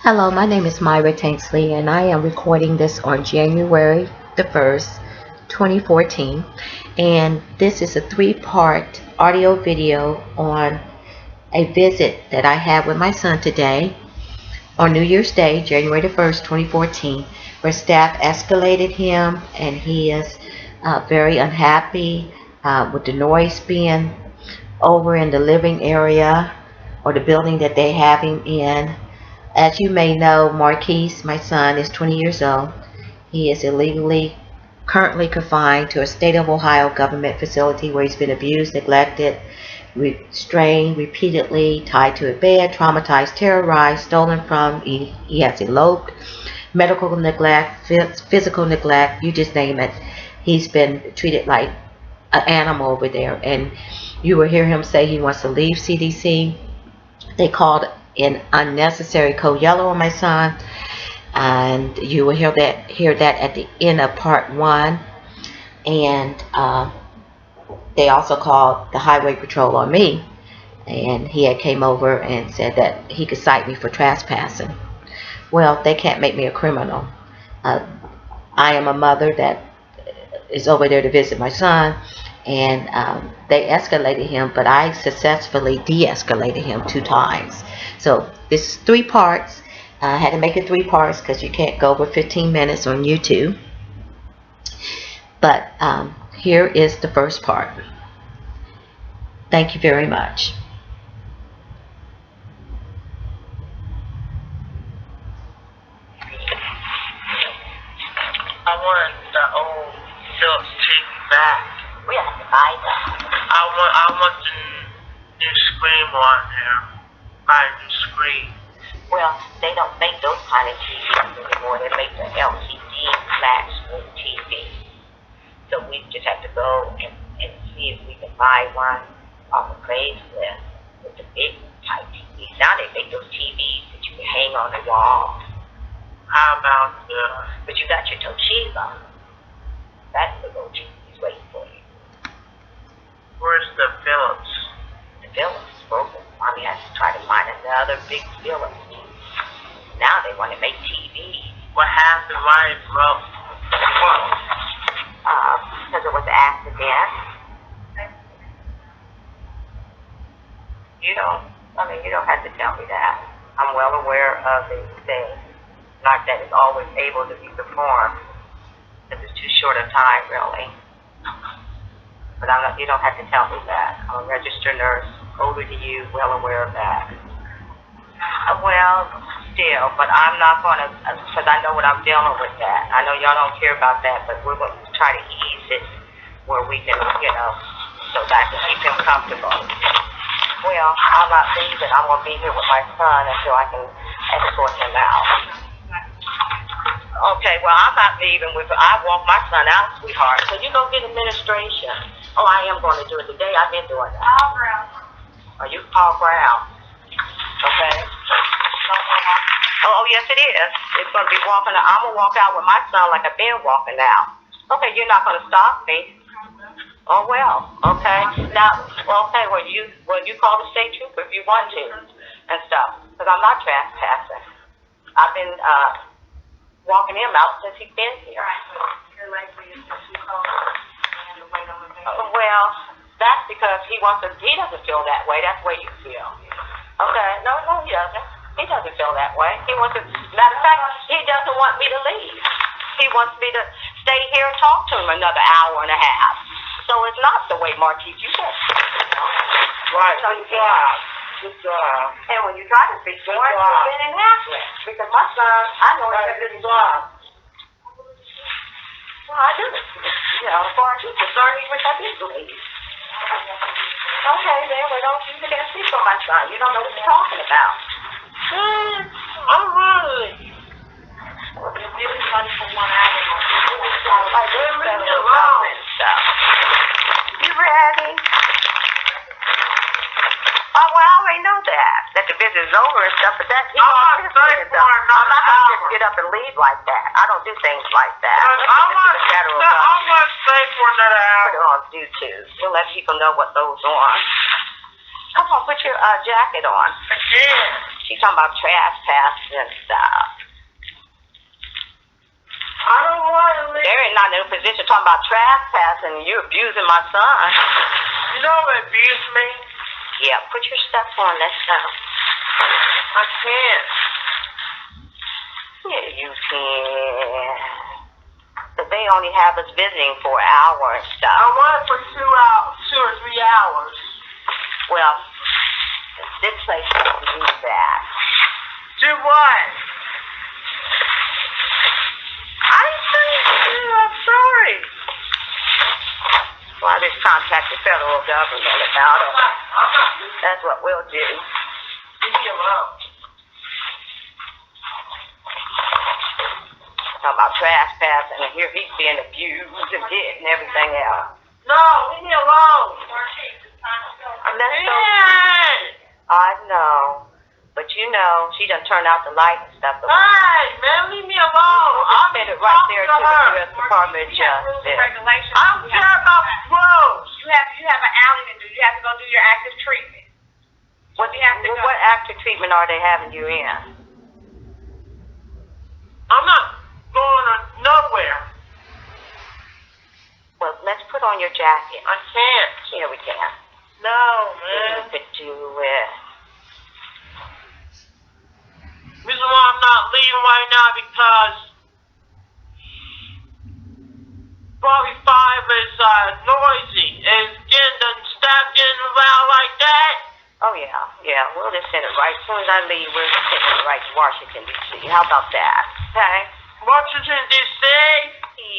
Hello, my name is Myra Tanksley, and I am recording this on January the 1st, 2014. And this is a three-part audio video on a visit that I had with my son today on New Year's Day, January the 1st, 2014, where staff escalated him, and he is very unhappy with the noise being over in the living area or the building that they have him in. As you may know, Marquise, my son, is 20 years old. He is illegally currently confined to a state of Ohio government facility where he's been abused, neglected, restrained repeatedly, tied to a bed, traumatized, terrorized, stolen from. He has eloped, medical neglect, physical neglect, you just name it. He's been treated like an animal over there. And you will hear him say he wants to leave CDC. They called in unnecessary code yellow on my son, and you will hear that at the end of part 1. And they also called the highway patrol on me, and he had came over and said that he could cite me for trespassing. Well, they can't make me a criminal. I am a mother that is over there to visit my son, and they escalated him, but I successfully de-escalated him 2 times. So this is 3 parts. I had to make it 3 parts because you can't go over 15 minutes on YouTube. But here is the first part. Thank you very much. I want the old Philips TV back. We have to buy that. I want the new screen one here. Buy a new screen. Well, they don't make those kind of TVs anymore. They make the LCD flat screen TV. So we just have to go and see if we can buy one off of Craigslist with the big type TVs. Now they make those TVs that you can hang on the wall. How about But you got your Toshiba. That's the little TV's waiting for you. where's the Philips? The Philips is broken. Mommy has to try to find another big Philips. Now they want to make TVs. What happened? Why it broke? Because it was an accident. You don't have to tell me that. I'm well aware of these things. Not that it's always able to be performed, because it's too short a time, really. But you don't have to tell me that. I'm a registered nurse, older than you, well aware of that. Well, still, but I'm not going to, because I know what I'm dealing with that. I know y'all don't care about that, but we're going to try to ease it where we can, so that I can keep him comfortable. Well, I'm not leaving. I'm going to be here with my son until I can escort him out. Okay, well, I'm not leaving. I walk my son out, sweetheart. So you go get administration. Oh, I am going to do it today. I've been doing that. Paul Brown. Oh, you call Brown. Okay. Oh, yes, it is. It's going to be walking. I'm going to walk out with my son like I've been walking now. Okay, you're not going to stop me. Oh, well, okay. Now, okay, well, you call the state trooper if you want to and stuff, because I'm not trespassing. I've been walking him out since he's been here. Right, so you're likely to see Paul and to wait on the thing. Well, that's because he doesn't feel that way. That's the way you feel. Okay, no, he doesn't. He doesn't feel that way. Matter of fact, he doesn't want me to leave. He wants me to stay here and talk to him another hour and a half. So it's not the way Marquise, you said. Right. So you can't. Good job. And when you try to speak to him, you've been in Nazareth. Because my son, I know he's a good job. Well, I do. As far as you're concerned, he wish I did leave. Okay, then, you can't speak for my son. You don't know what you're talking about. I'm running. If you was running for 1 hour, Like, you ready? Oh, well, I already know that the visit is over and stuff, but I'm not staying for I'm not another going to just hour. get up and leave like that. I don't do things like that. I'm not staying for another Put it hour. on YouTube. We'll let people know what goes on. Come on, put your jacket on. I can't. She's talking about trespassing and stuff. I don't want to leave. They're not in a position talking about trespassing and you abusing my son. You know what abuse me? Yeah, put your stuff on. Let's go. I can't. Yeah, you can. But they only have us visiting for an hour and I stuff. want it for 2 hours, 2 or 3 hours. Well, this place doesn't do that. Do what? I didn't say you. I'm sorry. Well, I just contact the federal government about it. That's what we'll do. Leave me alone. Talking about trespassing, and here he's being abused and hit and everything else. No, leave me alone. And that's so, Man. I know. But you know, she done turned out the light and stuff. Hey, man, leave me alone. I'll send it right there to the U.S. Department of Justice. Regulations. I don't care about rules. You have an outing to do. You have to go do your active treatment. What active treatment are they having you in? I'm not going nowhere. Well, let's put on your jacket. I can't. Here we can. No, You man. could do it. Reason why I'm not leaving right now because probably 5 is noisy. Is getting staff getting around like that? Oh, yeah. We'll just send it right. As soon as I leave, we're sending it right to Washington, D.C. How about that? Okay? Washington, D.C.?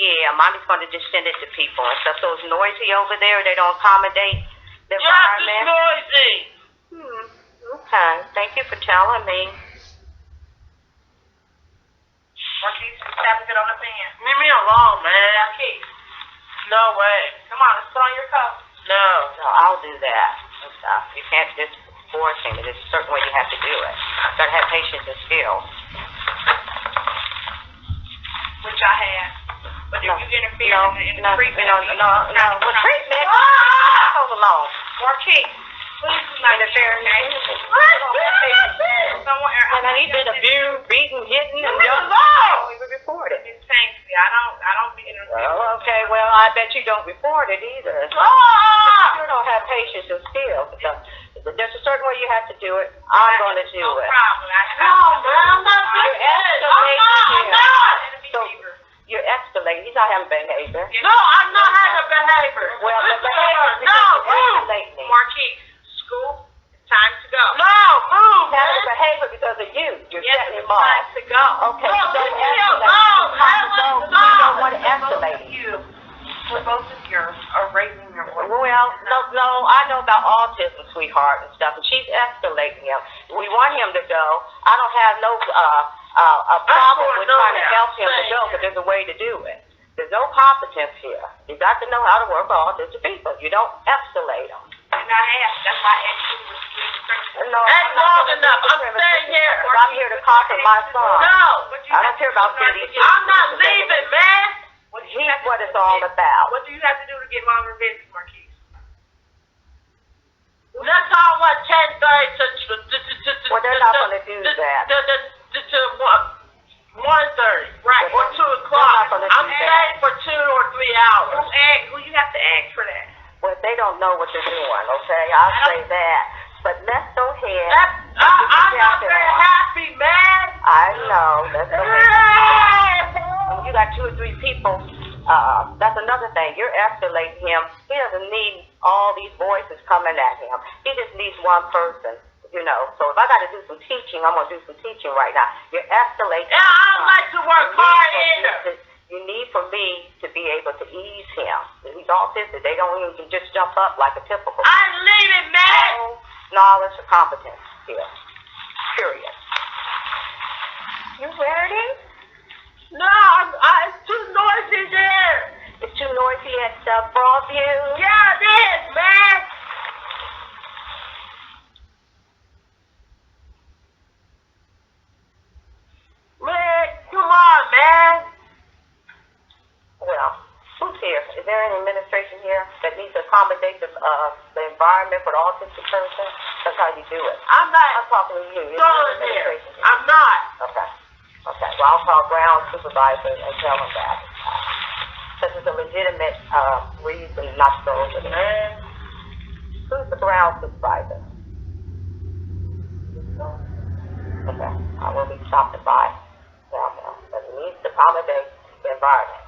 Yeah, Mommy's going to just send it to people and stuff. So it's noisy over there. They don't accommodate the Yes, environment. it's noisy. Okay. Thank you for telling me. Marquise, you have to get on the fan. Leave me alone, man. Marquise, No way. come on, let's put on your coat. No. So I'll do that and stuff. You can't just force him. There's a certain way you have to do it. You've got to have patience and skill. Which I have. But if you interfere in the treatment, No. Well, treatment? Ah! Hold along. Marquise, please do not Interfere in okay? And he's been abused, beaten, hidden, and Leave me just alone. we report it. It's painful. I don't be interfering. Well, okay, well, I bet you don't report it either. Ah! You don't have patience and skill. There's a certain way you have to do it. I'm going to do No it. problem. No, man, I'm not doing it. I'm not. So, you're escalating. He's not having behavior. No, I'm not having a behavior. Well, the Listen to behavior her. is No, because you're move. escalating. Marquise, school, it's time to go. No, move, He's having man. behavior because of you. You're Yes, setting it's him off. time to go. Okay, No, so don't leave me escalate. alone. You don't want to escalate. Both of you are raising your voice. Well, no, I know about autism, sweetheart, and stuff, and she's escalating him. We want him to go. I don't have no problem with trying to help him to go, but there's a way to do it. There's no competence here. You got to know how to work with autistic people. You don't escalate them. And I have. That's why I asked you to restrict. No, Ain't long enough. I'm staying here. I'm here to comfort my son. No, I don't care about cities. I'm not leaving, man. He's what it's all about. What do you have to do to get longer visits, Marquise? Let's all want 10:30 to Well, they're not going to do that. To 1:30. Right. Or 2 o'clock. They're not gonna do I'm that. staying for 2 or 3 hours. Who you have to ask for that? Well, they don't know what they're doing, okay? I'll say that. But let's go ahead. I'm not very happy, man. I know. Let's go ahead. When you got 2 or 3 people, that's another thing. You're escalating him. He doesn't need all these voices coming at him. He just needs one person, you know. So if I got to do some teaching, I'm going to do some teaching right now. You're escalating. Yeah, I don't like to work hard either. You need for me to be able to ease him. He's autistic. They don't even just jump up like a typical. I'm leaving, man. No knowledge or competence here. Period. You ready? No, it's too noisy there. It's too noisy at Broadview. Yeah, it is, man. Man, come on, man. Well, who's here? Is there any administration here that needs to accommodate the environment? environment for the autistic person? That's how you do it. I'm not I'm talking to you. going there. I'm not. Okay. Okay. Well, I'll call ground supervisor and tell him that. Because it's a legitimate reason not to go over there. Who's the ground supervisor? Okay. I will be stopping by. But he needs to accommodate the environment.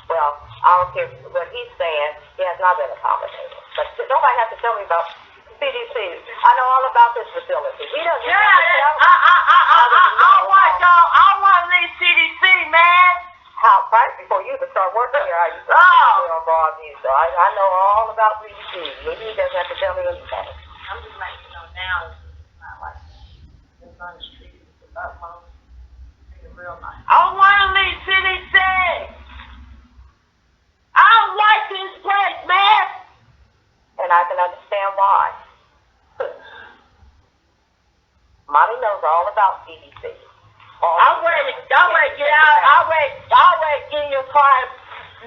Well, I don't care what he's saying. He has not been accommodated. But nobody has to tell me about CDC. I know all about this facility. He doesn't. Yeah, I want to leave CDC, man. How right before you even start working here, I used to on Broadview, so I know all about CDC. He doesn't have to tell me anything. I'm just letting you know now, it's not like it's on the street, it's utmost, it's real nice. I want to leave CDC. I don't like this place, man. And I can understand why. Mommy knows all about CDC. I'm ready to get out. I'm ready to get in your car and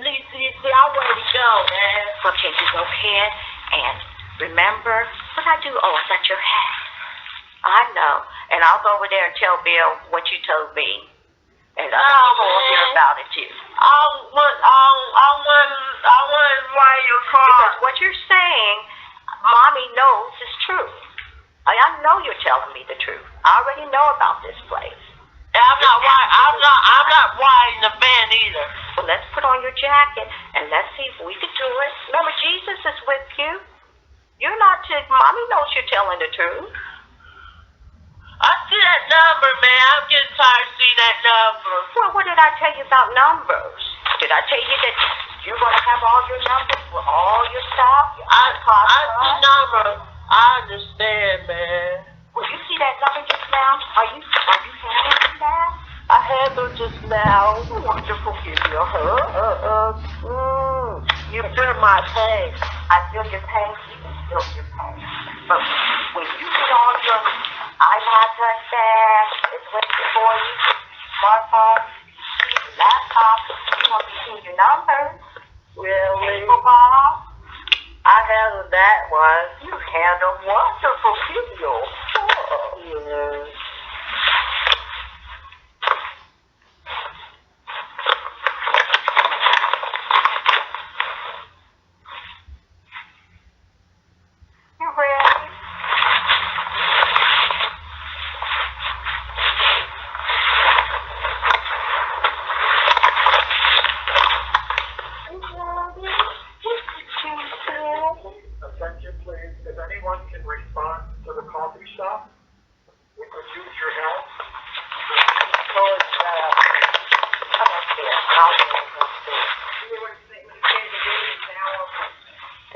leave CDC. I'm ready to go, man. Okay, you go ahead and remember what I do. Oh, I got your hat. I know. And I'll go over there and tell Bill what you told me. And other people will hear about it too. I want to ride your car. Because what you're saying, Mommy knows is true. I know you're telling me the truth. I already know about this place. I'm not riding the van either. Well, let's put on your jacket and let's see if we can do it. Remember, Jesus is with you. You're not Mommy knows you're telling the truth. I see that number, man. I'm getting tired of seeing that number. Well, what did I tell you about numbers? Did I tell you that you're going to have all your numbers for all your stuff? I see numbers. I understand, man. Well, you see that number just now? Are you handling that? I handled just now. Wonderful, Gideon. You feel my pain. I feel your pain. You can feel your pain. But when you get on your iPod touchpad, it's waiting for you, smartphone, laptop, you're going to be seeing your numbers. Really? Bob. I handled that one. You handle wonderful, Gideon. Yes. You ready? Attention, please. If anyone can respond to the coffee shop, we could use your help.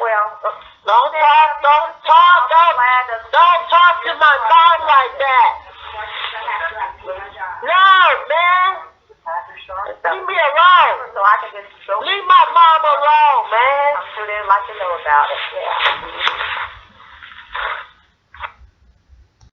Well, Don't talk to my mom like that. No, man. Leave me alone. so I can just go. Leave my mom alone, man. I'm sure they'd like to know about it. Yeah.